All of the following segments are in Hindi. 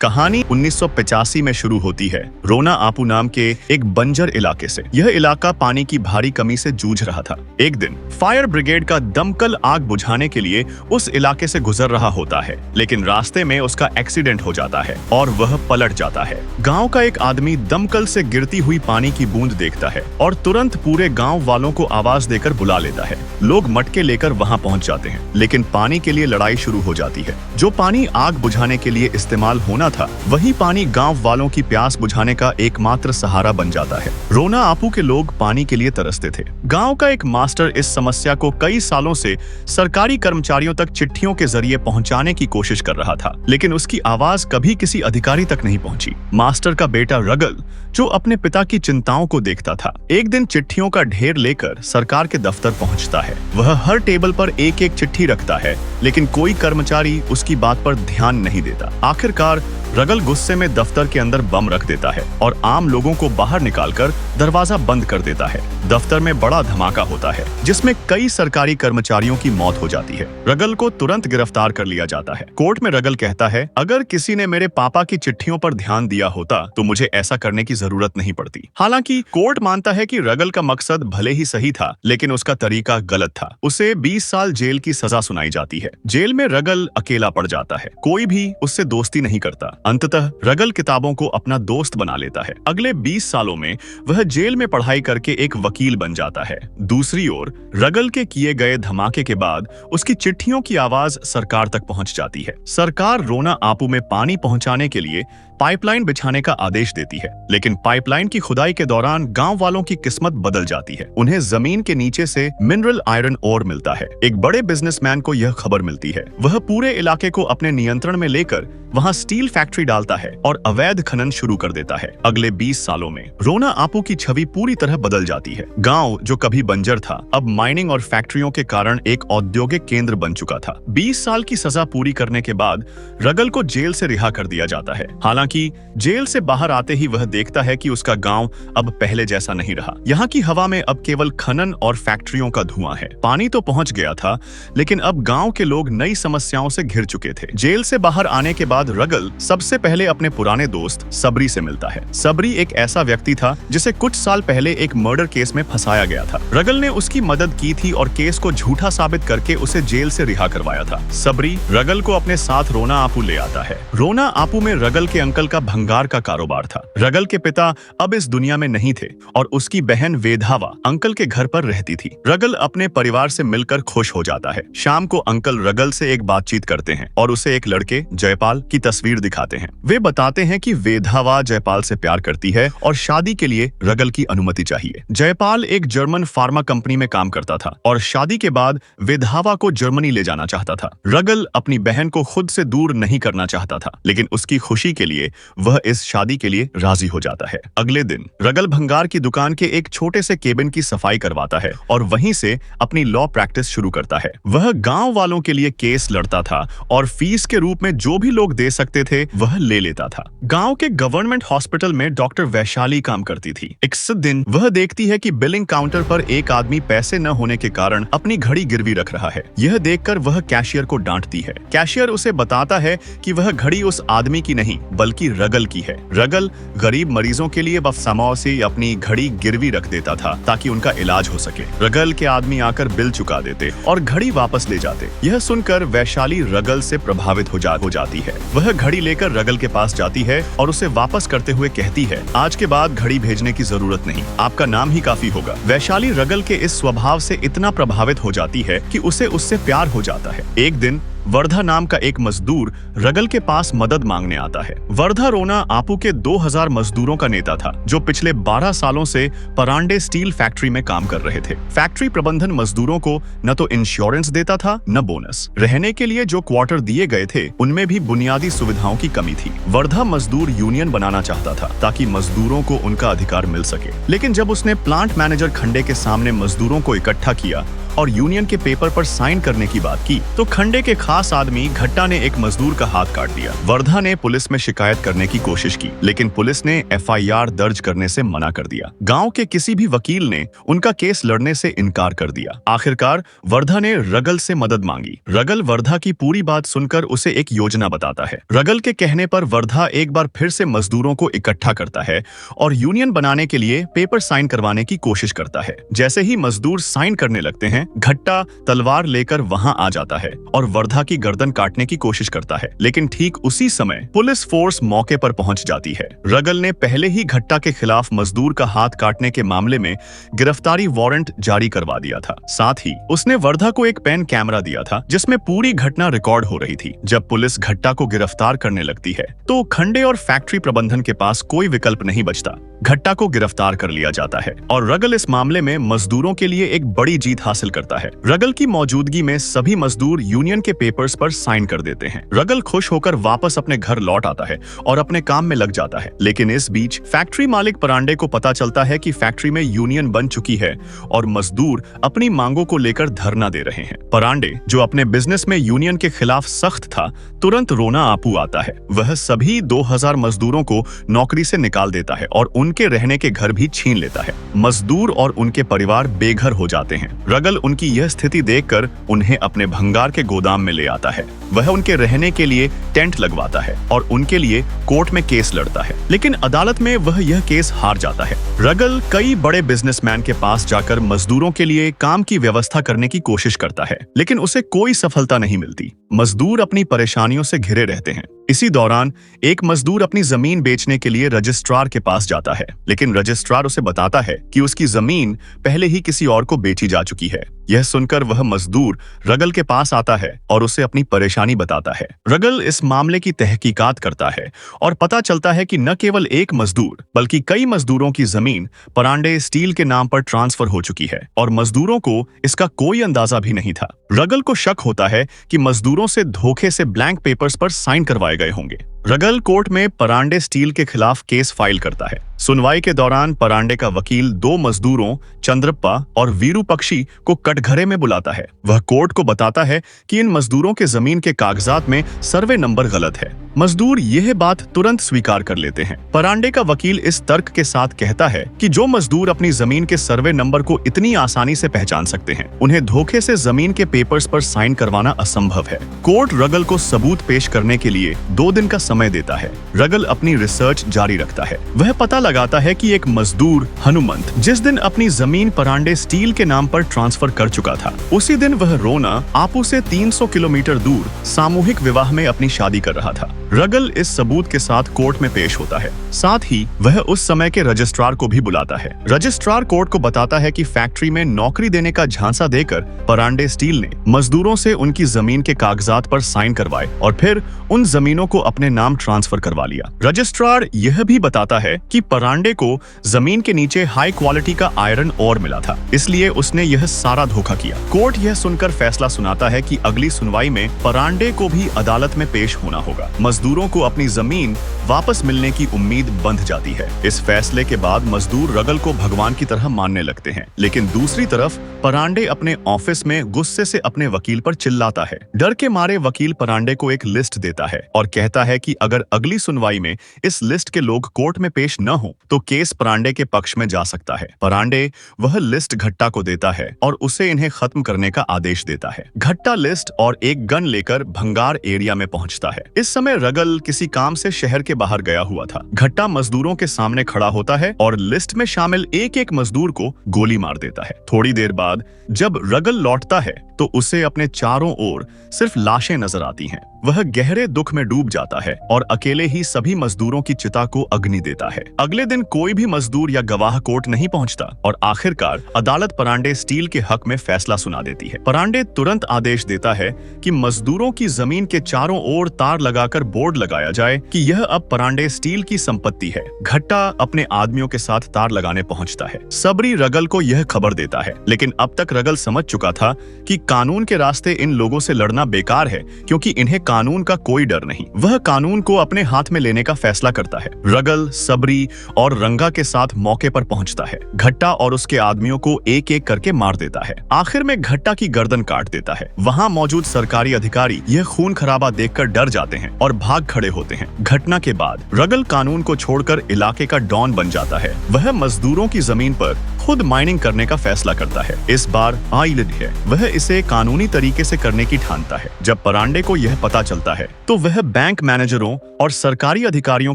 कहानी 1985 में शुरू होती है रोना आपू नाम के एक बंजर इलाके से। यह इलाका पानी की भारी कमी से जूझ रहा था। एक दिन फायर ब्रिगेड का दमकल आग बुझाने के लिए उस इलाके से गुजर रहा होता है, लेकिन रास्ते में उसका एक्सीडेंट हो जाता है और वह पलट जाता है। गांव का एक आदमी दमकल से गिरती हुई पानी की बूंद देखता है और तुरंत पूरे गांव वालों को आवाज देकर बुला लेता है। लोग मटके लेकर वहां पहुंच जाते हैं, लेकिन पानी के लिए लड़ाई शुरू हो जाती है। जो पानी आग बुझाने के लिए इस्तेमाल होना था, वही पानी गांव वालों की प्यास बुझाने का एकमात्र सहारा बन जाता है। रोना आपू के लोग पानी के लिए तरसते थे। गांव का एक मास्टर इस समस्या को कई सालों से सरकारी कर्मचारियों तक चिट्ठियों के जरिए पहुंचाने की कोशिश कर रहा था, लेकिन उसकी आवाज कभी किसी अधिकारी तक नहीं पहुंची। मास्टर का बेटा रगल, जो अपने पिता की चिंताओं को देखता था, एक दिन चिट्ठियों का ढेर लेकर सरकार के दफ्तर पहुंचता है। वह हर टेबल पर एक एक चिट्ठी रखता है, लेकिन कोई कर्मचारी उसकी बात पर ध्यान नहीं देता। आखिरकार रगल गुस्से में दफ्तर के अंदर बम रख देता है और आम लोगों को बाहर निकालकर दरवाजा बंद कर देता है। दफ्तर में बड़ा धमाका होता है, जिसमें कई सरकारी कर्मचारियों की मौत हो जाती है। रगल को तुरंत गिरफ्तार कर लिया जाता है। कोर्ट में रगल कहता है, अगर किसी ने मेरे पापा की चिट्ठियों पर ध्यान दिया होता तो मुझे ऐसा करने की जरूरत नहीं पड़ती। हालांकि कोर्ट मानता है कि रगल का मकसद भले ही सही था, लेकिन उसका तरीका गलत था। उसे 20 साल जेल की सजा सुनाई जाती है। जेल में रगल अकेला पड़ जाता है, कोई भी उससे दोस्ती नहीं करता। अंततः रगल किताबों को अपना दोस्त बना लेता है। अगले 20 सालों में वह जेल में पढ़ाई करके एक वकील बन जाता है। दूसरी ओर रगल के किए गए धमाके के बाद उसकी चिट्ठियों की आवाज सरकार तक पहुंच जाती है। सरकार रोना आपू में पानी पहुंचाने के लिए पाइपलाइन बिछाने का आदेश देती है, लेकिन पाइपलाइन की खुदाई के दौरान गांव वालों की किस्मत बदल जाती है। उन्हें जमीन के नीचे से मिनरल आयरन ओर मिलता है। एक बड़े बिजनेसमैन को यह खबर मिलती है। वह पूरे इलाके को अपने नियंत्रण में लेकर वहां स्टील फैक्ट्री डालता है और अवैध खनन शुरू कर देता है। अगले 20 सालों में रोना आपू की छवि पूरी तरह बदल जाती है। गांव, जो कभी बंजर था, अब माइनिंग और फैक्ट्रियों के कारण एक औद्योगिक केंद्र बन चुका था। 20 साल की सजा पूरी करने के बाद रगल को जेल से रिहा कर दिया जाता है। हालांकि जेल से बाहर आते ही वह देखता है कि उसका गांव अब पहले जैसा नहीं रहा। यहाँ की हवा में अब केवल खनन और फैक्ट्रियों का धुआं है। पानी तो पहुंच गया था, लेकिन अब गांव के लोग नई समस्याओं से घिर चुके थे। जेल से बाहर आने के बाद रगल सबसे पहले अपने पुराने दोस्त सबरी से मिलता है। सबरी एक ऐसा व्यक्ति था जिसे कुछ साल पहले एक मर्डर केस में फंसाया गया था। रगल ने उसकी मदद की थी और केस को झूठा साबित करके उसे जेल से रिहा करवाया था। सबरी रगल को अपने साथ रोना आपू ले आता है। रोना आपू में रगल के अंकल का भंगार का कारोबार था। रगल के पिता अब इस दुनिया में नहीं थे और उसकी बहन वेधावा अंकल के घर पर रहती थी। रगल अपने परिवार से मिलकर खुश हो जाता है। शाम को अंकल रगल से एक बातचीत करते हैं और उसे एक लड़के जयपाल की तस्वीर दिखाते हैं। वे बताते हैं कि वेधावा जयपाल से प्यार करती है और शादी के लिए रगल की अनुमति चाहिए। जयपाल एक जर्मन फार्मा कंपनी में काम करता था और शादी के बाद वेधावा को जर्मनी ले जाना चाहता था। रगल अपनी बहन को खुद से दूर नहीं करना चाहता था, लेकिन उसकी खुशी के लिए वह इस शादी के लिए राजी हो जाता है। अगले दिन रगल भंगार की दुकान के एक छोटे से केबिन की सफाई करवाता है और वहीं से अपनी लॉ प्रैक्टिस शुरू करता है। वह गांव वालों के लिए केस लड़ता था और फीस के रूप में जो भी लोग दे सकते थे वह ले लेता था। गांव के गवर्नमेंट हॉस्पिटल में डॉक्टर वैशाली काम करती थी। एक दिन वह देखती है कि बिलिंग काउंटर पर एक आदमी पैसे न होने के कारण अपनी घड़ी गिरवी रख रहा है। यह देखकर वह कैशियर को डांटती है। कैशियर उसे बताता है कि वह घड़ी उस आदमी की नहीं बल्कि रगल की है। रगल गरीब मरीजों के लिए समय से अपनी घड़ी गिरवी रख देता था ताकि उनका इलाज हो सके। रगल के आदमी आकर बिल चुका देते और घड़ी वापस ले जाते। यह सुनकर वैशाली रगल से प्रभावित हो जाती है। वह घड़ी लेकर रगल के पास जाती है और उसे वापस करते हुए कहती है, आज के बाद घड़ी भेजने की जरूरत नहीं, आपका नाम ही काफी होगा। वैशाली रगल के इस स्वभाव से इतना प्रभावित हो जाती है कि उसे उससे प्यार हो जाता है। एक दिन वर्धा नाम का एक मजदूर रगल के पास मदद मांगने आता है। वर्धा रोना आपू के 2000 मजदूरों का नेता था, जो पिछले 12 सालों से परांडे स्टील फैक्ट्री में काम कर रहे थे। फैक्ट्री प्रबंधन मजदूरों को न तो इंश्योरेंस देता था न बोनस। रहने के लिए जो क्वार्टर दिए गए थे उनमें भी बुनियादी सुविधाओं की कमी थी। वर्धा मजदूर यूनियन बनाना चाहता था ताकि मजदूरों को उनका अधिकार मिल सके, लेकिन जब उसने प्लांट मैनेजर खंडे के सामने मजदूरों को इकट्ठा किया और यूनियन के पेपर पर साइन करने की बात की तो खंडे के खास आदमी घट्टा ने एक मजदूर का हाथ काट दिया। वर्धा ने पुलिस में शिकायत करने की कोशिश की, लेकिन पुलिस ने FIR दर्ज करने से मना कर दिया। गांव के किसी भी वकील ने उनका केस लड़ने से इनकार कर दिया। आखिरकार वर्धा ने रगल से मदद मांगी। रगल वर्धा की पूरी बात सुनकर उसे एक योजना बताता है। रगल के कहने पर वर्धा एक बार फिर से मजदूरों को इकट्ठा करता है और यूनियन बनाने के लिए पेपर साइन करवाने की कोशिश करता है। जैसे ही मजदूर साइन करने लगते हैं, घट्टा तलवार लेकर वहां आ जाता है और वर्धा की गर्दन काटने की कोशिश करता है, लेकिन ठीक उसी समय पुलिस फोर्स मौके पर पहुंच जाती है। रगल ने पहले ही घट्टा के खिलाफ मजदूर का हाथ काटने के मामले में गिरफ्तारी वारंट जारी करवा दिया था। साथ ही उसने वर्धा को एक पेन कैमरा दिया था जिसमें पूरी घटना रिकॉर्ड हो रही थी। जब पुलिस घट्टा को गिरफ्तार करने लगती है तो खंडे और फैक्ट्री प्रबंधन के पास कोई विकल्प नहीं बचता। घट्टा को गिरफ्तार कर लिया जाता है और रगल इस मामले में मजदूरों के लिए एक बड़ी जीत हासिल करता है। रगल की मौजूदगी में सभी मजदूर यूनियन के पेपर्स पर साइन कर देते हैं। रगल खुश होकर वापस अपने घर लौट आता है और अपने काम में लग जाता है, लेकिन इस बीच फैक्ट्री मालिक परांडे को पता चलता है कि फैक्ट्री में यूनियन बन चुकी है और मजदूर अपनी मांगों को लेकर धरना दे रहे हैं। परांडे, जो अपने बिजनेस में यूनियन के खिलाफ सख्त था, तुरंत रोना आपू आता है। वह सभी 2000 मजदूरों को नौकरी से निकाल देता है और उनके रहने के घर भी छीन लेता है। मजदूर और उनके परिवार बेघर हो जाते हैं। रगल उनकी यह स्थिति देखकर उन्हें अपने भंगार के गोदाम में ले आता है। वह उनके रहने के लिए टेंट लगवाता है और उनके लिए कोर्ट में केस लड़ता है, लेकिन अदालत में वह यह केस हार जाता है। रगल कई बड़े बिजनेसमैन के पास जाकर मजदूरों के लिए काम की व्यवस्था करने की कोशिश करता है, लेकिन उसे कोई सफलता नहीं मिलती। मजदूर अपनी परेशानियों से घिरे रहते हैं। इसी दौरान एक मजदूर अपनी जमीन बेचने के लिए रजिस्ट्रार के पास जाता है, लेकिन रजिस्ट्रार उसे बताता है कि उसकी जमीन पहले ही किसी और को बेची जा चुकी है। यह सुनकर वह मजदूर रगल के पास आता है और उसे अपनी परेशानी बताता है। रगल इस मामले की तहकीकात करता है और पता चलता है कि न केवल एक मजदूर बल्कि कई मजदूरों की जमीन परांडे स्टील के नाम पर ट्रांसफर हो चुकी है और मजदूरों को इसका कोई अंदाजा भी नहीं था। रगल को शक होता है कि मजदूरों से धोखे से ब्लैंक पेपर्स पर साइन करवाए गए होंगे। रगल कोर्ट में परांडे स्टील के खिलाफ केस फाइल करता है। सुनवाई के दौरान परांडे का वकील 2 मजदूरों चंद्रप्पा और वीरू पक्षी को कटघरे में बुलाता है। वह कोर्ट को बताता है कि इन मजदूरों के जमीन के कागजात में सर्वे नंबर गलत है। मजदूर यह बात तुरंत स्वीकार कर लेते हैं। परांडे का वकील इस तर्क के साथ कहता है कि जो मजदूर अपनी जमीन के सर्वे नंबर को इतनी आसानी से पहचान सकते हैं, उन्हें धोखे से जमीन के पेपर्स पर साइन करवाना असंभव है। कोर्ट रगल को सबूत पेश करने के लिए 2 दिन का समय देता है। रगल अपनी रिसर्च जारी रखता है। वह पता लगाता है कि एक मजदूर हनुमंत जिस दिन अपनी जमीन परांडे स्टील के नाम पर ट्रांसफर कर चुका था, उसी दिन वह रोना आपू से 300 किलोमीटर दूर सामूहिक विवाह में अपनी शादी कर रहा था। रगल इस सबूत के साथ कोर्ट में पेश होता है। साथ ही वह उस समय के रजिस्ट्रार को भी बुलाता है। रजिस्ट्रार कोर्ट को बताता है कि फैक्ट्री में नौकरी देने का झांसा देकर परांडे स्टील ने मजदूरों से उनकी जमीन के कागजात पर साइन करवाए और फिर उन जमीनों को अपने नाम ट्रांसफर करवा लिया। रजिस्ट्रार यह भी बताता है कि परांडे को जमीन के नीचे हाई क्वालिटी का आयरन ओर मिला था, इसलिए उसने यह सारा धोखा किया। कोर्ट यह सुनकर फैसला सुनाता है कि अगली सुनवाई में परांडे को भी अदालत में पेश होना होगा। मजदूरों को अपनी जमीन वापस मिलने की उम्मीद बंध जाती है। इस फैसले के बाद मजदूर रगल को भगवान की तरह मानने लगते हैं, लेकिन दूसरी तरफ परांडे अपने ऑफिस में गुस्से से अपने वकील पर चिल्लाता है। डर के मारे वकील परांडे को एक लिस्ट देता है और कहता है कि अगर अगली सुनवाई में इस लिस्ट के लोग कोर्ट में पेश न हो तो केस परांडे के पक्ष में जा सकता है। परांडे वह लिस्ट घट्टा को देता है और उसे इन्हें खत्म करने का आदेश देता है। घट्टा लिस्ट और एक गन लेकर भंगार एरिया में पहुंचता है। इस समय रगल किसी काम से शहर के बाहर गया हुआ था। घट्टा मजदूरों के सामने खड़ा होता है और लिस्ट में शामिल एक मजदूर को गोली मार देता है। थोड़ी देर बाद जब रगल लौटता है तो उसे अपने चारों ओर सिर्फ लाशें नजर आती हैं। वह गहरे दुख में डूब जाता है और अकेले ही सभी मजदूरों की चिता को अग्नि देता है। अगले दिन कोई भी मजदूर या गवाह कोर्ट नहीं पहुंचता और आखिरकार अदालत परांडे स्टील के हक में फैसला सुना देती है। परांडे तुरंत आदेश देता है कि मजदूरों की जमीन के चारों ओर तार लगाकर बोर्ड लगाया जाए कि यह अब परांडे स्टील की संपत्ति है। घट्टा अपने आदमियों के साथ तार लगाने पहुंचता है। सबरी रगल को यह खबर देता है, लेकिन अब तक रगल समझ चुका था कि कानून के रास्ते इन लोगों से लड़ना बेकार है, क्योंकि इन्हें कानून का कोई डर नहीं। वह कानून को अपने हाथ में लेने का फैसला करता है। रगल, सबरी और रंगा के साथ मौके पर पहुंचता है। घट्टा और उसके आदमियों को एक एक करके मार देता है। आखिर में घट्टा की गर्दन काट देता है। वहां मौजूद सरकारी अधिकारी यह खून खराबा देखकर डर जाते हैं और भाग खड़े होते हैं। घटना के बाद रगल कानून को छोड़कर इलाके का डॉन बन जाता है। वह मजदूरों की जमीन पर खुद माइनिंग करने का फैसला करता है। इस बार आइलैंड है, वह इसे कानूनी तरीके से करने की ठानता है। जब परांडे को यह पता चलता है तो वह बैंक मैनेजरों और सरकारी अधिकारियों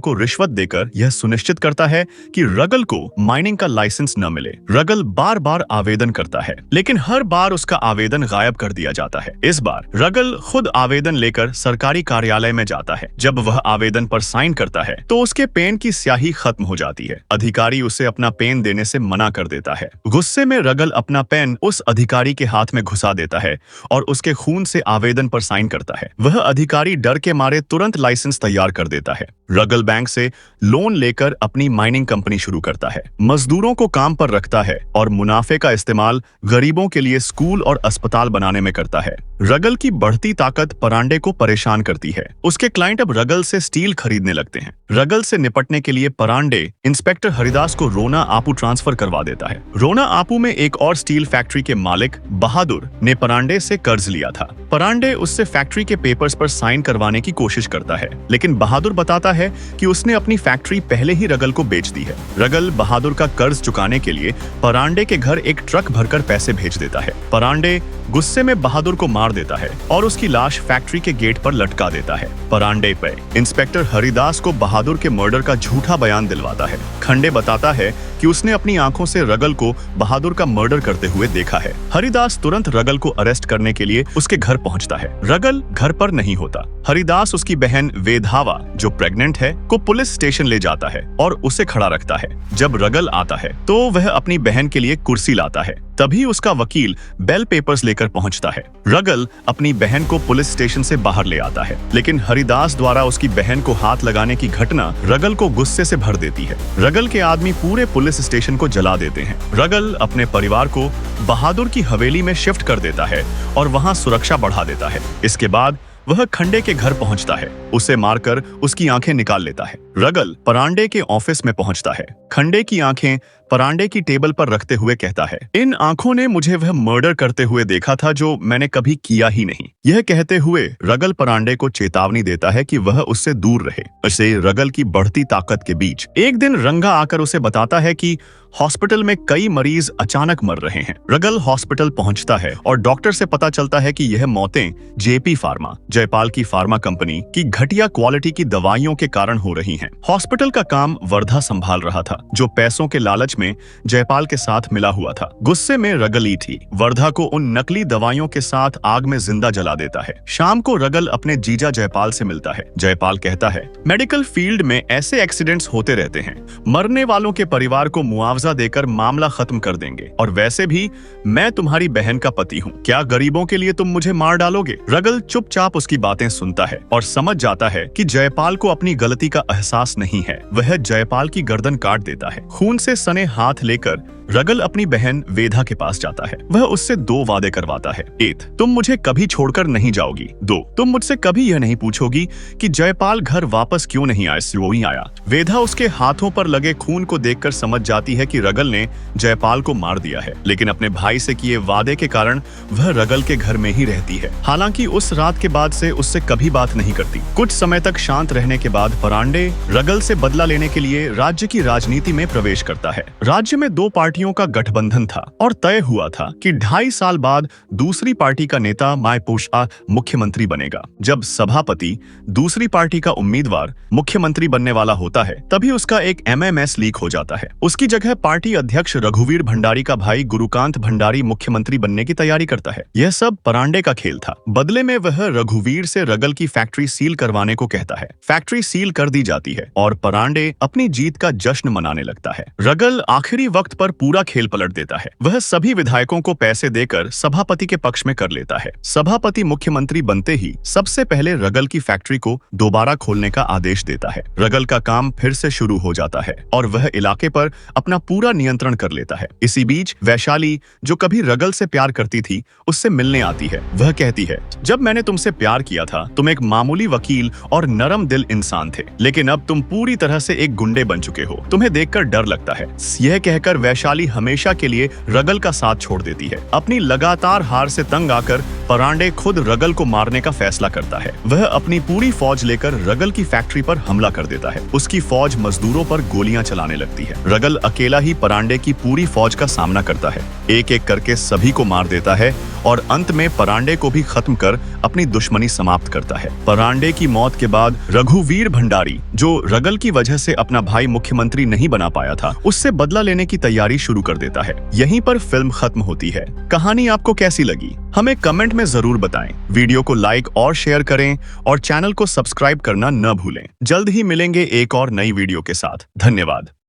को रिश्वत देकर यह सुनिश्चित करता है कि रगल को माइनिंग का लाइसेंस न मिले। रगल बार बार आवेदन करता है, लेकिन हर बार उसका आवेदन गायब कर दिया जाता है। इस बार रगल खुद आवेदन लेकर सरकारी कार्यालय में जाता है। जब वह आवेदन पर साइन करता है तो उसके पेन की स्याही खत्म हो जाती है। अधिकारी उसे अपना पेन देने से मना कर देता है। गुस्से में रगल अपना पेन उस अधिकारी के हाथ में घुसा देता है और उसके खून से आवेदन पर साइन करता है। वह अधिकारी डर के मारे तुरंत लाइसेंस तैयार कर देता है। रगल बैंक से लोन लेकर अपनी माइनिंग कंपनी शुरू करता है। मजदूरों को काम पर रखता है और मुनाफे का इस्तेमाल गरीबों के लिए स्कूल और अस्पताल बनाने में करता है। रगल की बढ़ती ताकत परांडे को परेशान करती है। उसके क्लाइंट अब रगल से स्टील खरीदने लगते हैं। रगल से निपटने के लिए परांडे इंस्पेक्टर हरिदास को रोना आपू ट्रांसफर करवा देता है। रोना आपू में एक और स्टील फैक्ट्री के मालिक बहादुर ने परांडे से कर्ज लिया था। परांडे उससे फैक्ट्री के पेपर्स पर साइन करवाने की कोशिश करता है, लेकिन बहादुर बताता है कि उसने अपनी फैक्ट्री पहले ही रगल को बेच दी है। रगल बहादुर का कर्ज चुकाने के लिए परांडे के घर एक ट्रक भरकर पैसे भेज देता है। परांडे गुस्से में बहादुर को मार देता है और उसकी लाश फैक्ट्री के गेट पर लटका देता है। परांडे पे इंस्पेक्टर हरिदास को बहादुर के मर्डर का झूठा बयान दिलवाता है। खंडे बताता है कि उसने अपनी आंखों से रगल को बहादुर का मर्डर करते हुए देखा है। हरिदास तुरंत रगल को अरेस्ट करने के लिए उसके घर पहुंचता है। रगल घर पर नहीं होता। हरिदास उसकी बहन वेधावा, जो प्रेग्नेंट है, को पुलिस स्टेशन ले जाता है और उसे खड़ा रखता है। जब रगल आता है तो वह अपनी बहन के लिए कुर्सी लाता है। तभी उसका वकील बेल पेपर्स लेकर पहुंचता है। रगल अपनी बहन को पुलिस स्टेशन से बाहर ले आता है, लेकिन हरिदास द्वारा उसकी बहन को हाथ लगाने की घटना रगल को गुस्से से भर देती है। रगल के आदमी पूरे पुलिस स्टेशन को जला देते हैं। रगल अपने परिवार को बहादुर की हवेली में शिफ्ट कर देता है और वहां सुरक्षा बढ़ा देता है। इसके बाद वह खंडे के घर पहुंचता है, उसे मारकर उसकी आंखें निकाल लेता है। रगल परांडे के ऑफिस में पहुंचता है। खंडे की आंखें परांडे की टेबल पर रखते हुए कहता है, इन आंखों ने मुझे वह मर्डर करते हुए देखा था जो मैंने कभी किया ही नहीं। यह कहते हुए रगल परांडे को चेतावनी देता है कि वह उससे दूर रहे। इसे रगल की बढ़ती ताकत के बीच एक दिन रंगा आकर उसे बताता है कि हॉस्पिटल में कई मरीज अचानक मर रहे हैं। रगल हॉस्पिटल पहुंचता है और डॉक्टर से पता चलता है कि यह मौतें जेपी फार्मा, जयपाल की फार्मा कंपनी की घटिया क्वालिटी की दवाइयों के कारण हो रही हैं। हॉस्पिटल का काम वर्धा संभाल रहा था, जो पैसों के लालच में जयपाल के साथ मिला हुआ था। गुस्से में रगल ईठी वर्धा को उन नकली दवाइयों के साथ आग में जिंदा जला देता है। शाम को रगल अपने जीजा जयपाल से मिलता है। जयपाल कहता है, मेडिकल फील्ड में ऐसे एक्सीडेंट्स होते रहते हैं, मरने वालों के परिवार को मुआवजा देकर मामला खत्म कर देंगे। और वैसे भी मैं तुम्हारी बहन का पति हूँ, क्या गरीबों के लिए तुम मुझे मार डालोगे? रगल चुपचाप उसकी बातें सुनता है और समझ जाता है कि जयपाल को अपनी गलती का एहसास नहीं है। वह जयपाल की गर्दन काट देता है। खून से सने हाथ लेकर रगल अपनी बहन वेधा के पास जाता है। वह उससे 2 वादे करवाता है। 1, तुम मुझे कभी छोड़कर नहीं जाओगी। 2, तुम मुझसे कभी यह नहीं पूछोगी कि जयपाल घर वापस क्यों नहीं आया, क्यों नहीं आया। वेधा उसके हाथों पर लगे खून को देखकर समझ जाती है कि रगल ने जयपाल को मार दिया है, लेकिन अपने भाई से किए वादे के कारण वह रगल के घर में ही रहती है। हालांकि उस रात के बाद से उससे कभी बात नहीं करती। कुछ समय तक शांत रहने के बाद परांडे रगल से बदला लेने के लिए राज्य की राजनीति में प्रवेश करता है। राज्य में 2 पार्टियों का गठबंधन था और तय हुआ था कि 2.5 साल बाद दूसरी पार्टी का नेता मायपोषा मुख्यमंत्री बनेगा। जब सभापति दूसरी पार्टी का उम्मीदवार मुख्यमंत्री बनने वाला होता है, तभी उसका एक एमएमएस लीक हो जाता है। उसकी जगह पार्टी अध्यक्ष रघुवीर भंडारी का भाई गुरुकांत भंडारी मुख्यमंत्री बनने की तैयारी करता है। यह सब परांडे का खेल था। बदले में वह रघुवीर से रगल की फैक्ट्री सील करवाने को कहता है। फैक्ट्री सील कर दी जाती है और परांडे अपनी जीत का जश्न मनाने लगता है। रगल आखिरी वक्त पर पूरा खेल पलट देता है। वह सभी विधायकों को पैसे देकर सभापति के पक्ष में कर लेता है। सभापति मुख्यमंत्री बनते ही सबसे पहले रगल की फैक्ट्री को दोबारा खोलने का आदेश देता है। रगल का काम फिर से शुरू हो जाता है और वह इलाके पर अपना पूरा नियंत्रण कर लेता है। इसी बीच वैशाली, जो कभी रगल से प्यार करती थी, उससे मिलने आती है। वह कहती है, जब मैंने तुमसे प्यार किया था तुम एक मामूली वकील और नरम दिल इंसान थे, लेकिन अब तुम पूरी तरह से एक गुंडे बन चुके हो। तुम्हें देखकर डर लगता है। यह कहकर वैशाली हमेशा के लिए रगल का साथ छोड़ देती है। अपनी लगातार हार से तंग आकर परांडे खुद रगल को मारने का फैसला करता है। वह अपनी पूरी फौज लेकर रगल की फैक्ट्री पर हमला कर देता है। उसकी फौज मजदूरों पर गोलियां चलाने लगती है। रगल अकेला ही परांडे की पूरी फौज का सामना करता है, एक एक करके सभी को मार देता है और अंत में परांडे को भी खत्म कर अपनी दुश्मनी समाप्त करता है। परांडे की मौत के बाद रघुवीर भंडारी, जो रगल की वजह से अपना भाई मुख्यमंत्री नहीं बना पाया था, उससे बदला लेने की तैयारी शुरू कर देता है। यहीं पर फिल्म खत्म होती है। कहानी आपको कैसी लगी हमें कमेंट में जरूर बताएं। वीडियो को लाइक और शेयर करें और चैनल को सब्सक्राइब करना न भूलें। जल्द ही मिलेंगे एक और नई वीडियो के साथ। धन्यवाद।